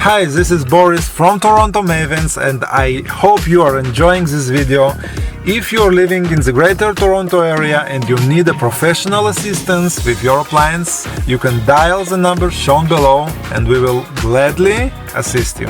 Hi, this is Boris from Toronto Mavens and I hope you are enjoying this video. If you're living in the Greater Toronto area and you need a professional assistance with your appliance, you can dial the number shown below and we will gladly assist you.